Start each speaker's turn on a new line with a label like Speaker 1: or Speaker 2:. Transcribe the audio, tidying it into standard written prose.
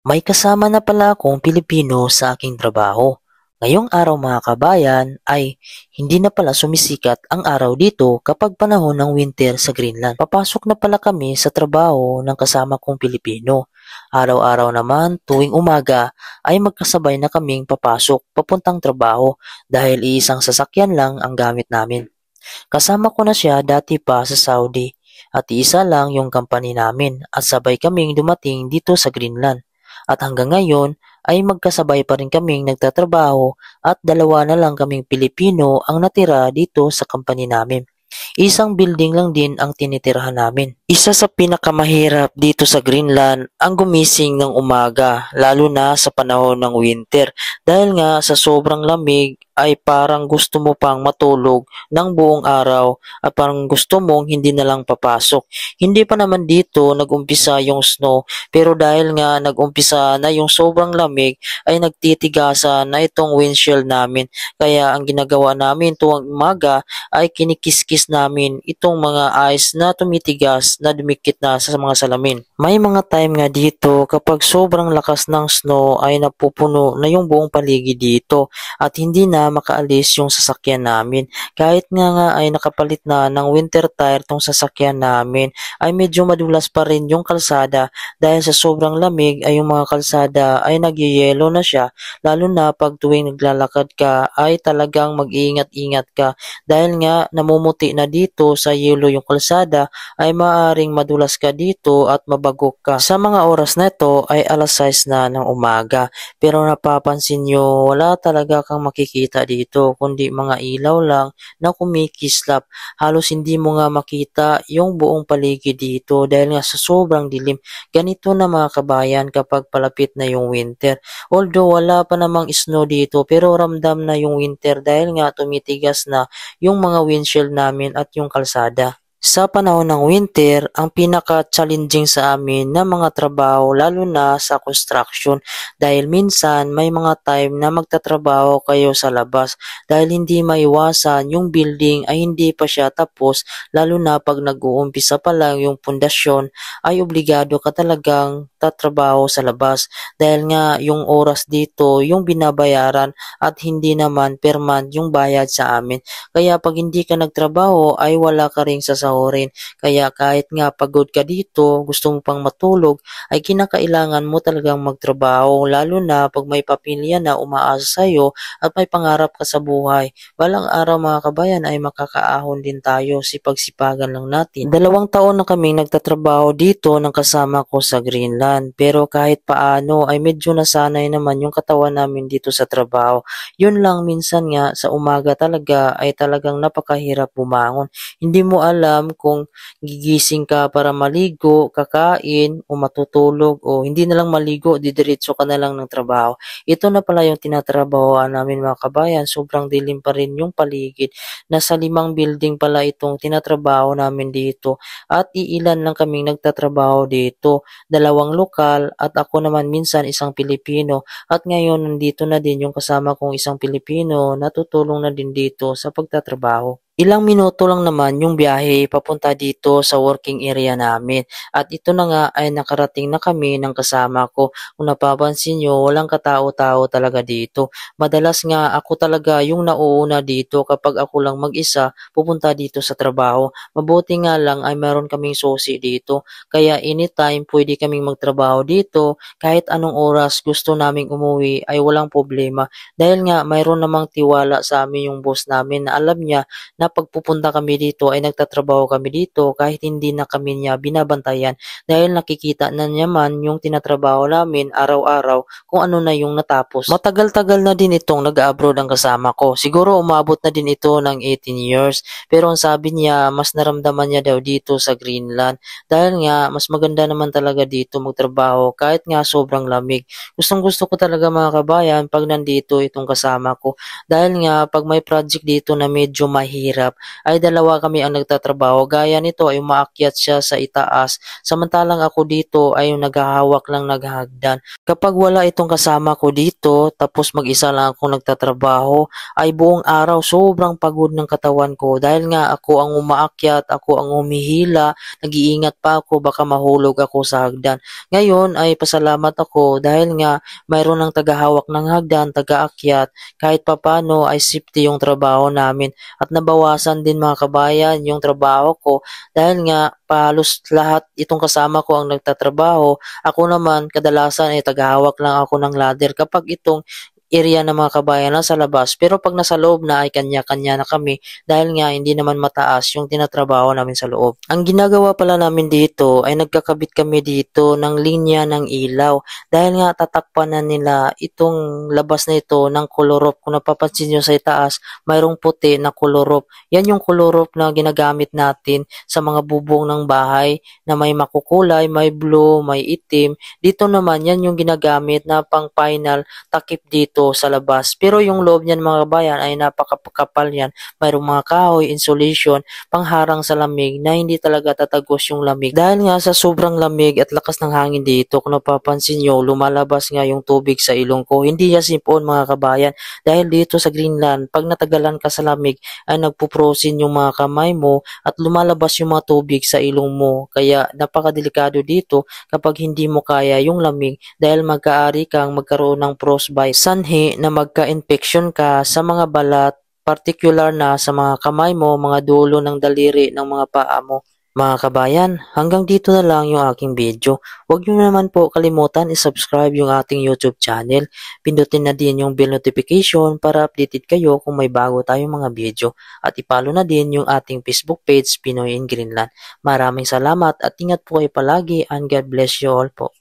Speaker 1: May kasama na pala akong Pilipino sa aking trabaho. Ngayong araw mga kabayan ay hindi na pala sumisikat ang araw dito kapag panahon ng winter sa Greenland. Papasok na pala kami sa trabaho ng kasama kong Pilipino. Araw-araw naman tuwing umaga ay magkasabay na kaming papasok papuntang trabaho dahil iisang sasakyan lang ang gamit namin. Kasama ko na siya dati pa sa Saudi at iisa lang yung company namin at sabay kaming dumating dito sa Greenland. At hanggang ngayon ay magkasabay pa rin kaming nagtatrabaho at dalawa na lang kaming Pilipino ang natira dito sa company namin. Isang building lang din ang tinitirahan namin. Isa sa pinakamahirap dito sa Greenland ang gumising ng umaga, lalo na sa panahon ng winter. Dahil nga sa sobrang lamig ay parang gusto mo pang matulog ng buong araw at parang gusto mong hindi na lang papasok. Hindi pa naman dito nag-umpisa yung snow, pero dahil nga nag-umpisa na yung sobrang lamig ay nagtitigasan na itong windshield namin. Kaya ang ginagawa namin tuwang umaga ay kinikiskis namin itong mga ice na tumitigas na dumikit na sa mga salamin. May mga time nga dito kapag sobrang lakas ng snow ay napupuno na yung buong paligid dito at hindi na makaalis yung sasakyan namin. Kahit nga ay nakapalit na ng winter tire tong sasakyan namin ay medyo madulas pa rin yung kalsada dahil sa sobrang lamig ay yung mga kalsada ay nagyayelo na siya, lalo na pag tuwing naglalakad ka ay talagang mag-iingat-ingat ka dahil nga namumuti na dito sa yelo yung kalsada ay maaring madulas ka dito at mabagok ka. Sa mga oras na ito ay alas 6 na ng umaga, pero napapansin nyo wala talaga kang makikita dito kundi mga ilaw lang na kumikislap. Halos hindi mo nga makita yung buong paligid dito dahil nga sa sobrang dilim. Ganito na mga kabayan kapag palapit na yung winter. Although wala pa namang snow dito pero ramdam na yung winter dahil nga tumitigas na yung mga windshield namin at yung kalsada. Sa panahon ng winter, ang pinaka-challenging sa amin na mga trabaho lalo na sa construction dahil minsan may mga time na magtatrabaho kayo sa labas dahil hindi maiwasan yung building ay hindi pa siya tapos, lalo na pag nag-uumpisa pa lang yung pundasyon ay obligado ka talagang tatrabaho sa labas dahil nga yung oras dito yung binabayaran at hindi naman per month yung bayad sa amin. Kaya pag hindi ka nagtrabaho ay wala ka ring sasahurin. Kaya kahit nga pagod ka dito, gusto mo pang matulog, ay kinakailangan mo talagang magtrabaho lalo na pag may pamilya na umaasa sa'yo at may pangarap ka sa buhay. Balang araw mga kabayan ay makakaahon din tayo, sipag-sipagan lang natin. 2 taon na kaming nagtatrabaho dito ng kasama ko sa Greenland, pero kahit paano ay medyo nasanay naman yung katawan namin dito sa trabaho. Yun lang, minsan nga sa umaga talaga ay talagang napakahirap bumangon. Hindi mo alam kung gigising ka para maligo, kakain, o matutulog, o hindi na lang maligo, didiretso ka na lang ng trabaho. Ito na pala yung tinatrabahoan namin mga kabayan. Sobrang dilim pa rin yung paligid. Nasa 5 building pala itong tinatrabaho namin dito at iilan lang kaming nagtatrabaho dito. 2 lokal at ako naman minsan isang Pilipino at ngayon nandito na din yung kasama kong isang Pilipino na tutulong na din dito sa pagtatrabaho. Ilang minuto lang naman yung biyahe papunta dito sa working area namin at ito na nga ay nakarating na kami ng kasama ko. Kung napapansin nyo, walang katao-tao talaga dito. Madalas nga ako talaga yung nauuna dito kapag ako lang mag-isa pupunta dito sa trabaho. Mabuti nga lang ay meron kaming susi dito kaya anytime pwede kaming magtrabaho dito kahit anong oras gusto naming umuwi ay walang problema dahil nga mayroon namang tiwala sa amin yung boss namin na alam niya na pagpupunta kami dito ay nagtatrabaho kami dito kahit hindi na kami niya binabantayan dahil nakikita na naman yung tinatrabaho namin araw-araw kung ano na yung natapos. Matagal-tagal na din itong nag-abroad ang kasama ko. Siguro umabot na din ito ng 18 years pero ang sabi niya mas naramdaman niya daw dito sa Greenland dahil nga mas maganda naman talaga dito magtrabaho kahit nga sobrang lamig. Gustong-gusto ko talaga mga kabayan pag nandito itong kasama ko dahil nga pag may project dito na medyo mahirap mahirap ay dalawa kami ang nagtatrabaho. Gaya nito ay umaakyat siya sa itaas, samantalang ako dito ay yung naghahawak lang naghahagdan. Kapag wala itong kasama ko dito, tapos mag-isa lang ako nagtatrabaho, ay buong araw sobrang pagod ng katawan ko dahil nga ako ang umaakyat, ako ang humihila, nag-iingat pa ako baka mahulog ako sa hagdan. Ngayon ay pasalamat ako dahil nga mayroon ng tagahawak ng hagdan, tagaakyat, kahit papano ay safety yung trabaho namin at nabawasan din mga kabayan yung trabaho ko dahil nga halos lahat itong kasama ko ang nagtatrabaho. Ako naman kadalasan ay tagahawak lang ako ng ladder kapag itong area ng mga kabayan nasa labas. Pero pag nasa loob na ay kanya-kanya na kami dahil nga hindi naman mataas yung tinatrabaho namin sa loob. Ang ginagawa pala namin dito ay nagkakabit kami dito ng linya ng ilaw dahil nga tatakpan na nila itong labas na ito ng kolorop. Kung napapansin nyo sa itaas, mayroong puti na kolorop. Yan yung kolorop na ginagamit natin sa mga bubong ng bahay na may makukulay, may blue, may itim. Dito naman yan yung ginagamit na pang final takip dito sa labas. Pero yung loob niyan mga kabayan ay napakapal yan. Mayroong mga kahoy, insulation, pangharang sa lamig na hindi talaga tatagos yung lamig. Dahil nga sa sobrang lamig at lakas ng hangin dito, kung napapansin nyo, lumalabas nga yung tubig sa ilong ko. Hindi yan sipon mga kabayan. Dahil dito sa Greenland, pag natagalan ka sa lamig, ay nagpuprosin yung mga kamay mo at lumalabas yung mga tubig sa ilong mo. Kaya napakadelikado dito kapag hindi mo kaya yung lamig dahil magkaari kang magkaroon ng frostbite. Sanhi na magka-infection ka sa mga balat, particular na sa mga kamay mo, mga dulo ng daliri ng mga paa mo. Mga kabayan, hanggang dito na lang yung aking video. Huwag nyo naman po kalimutan i-subscribe yung ating YouTube channel. Pindutin na din yung bell notification para updated kayo kung may bago tayong mga video. At ipalo na din yung ating Facebook page, Pinoy in Greenland. Maraming salamat at ingat po kayo palagi and God bless you all po.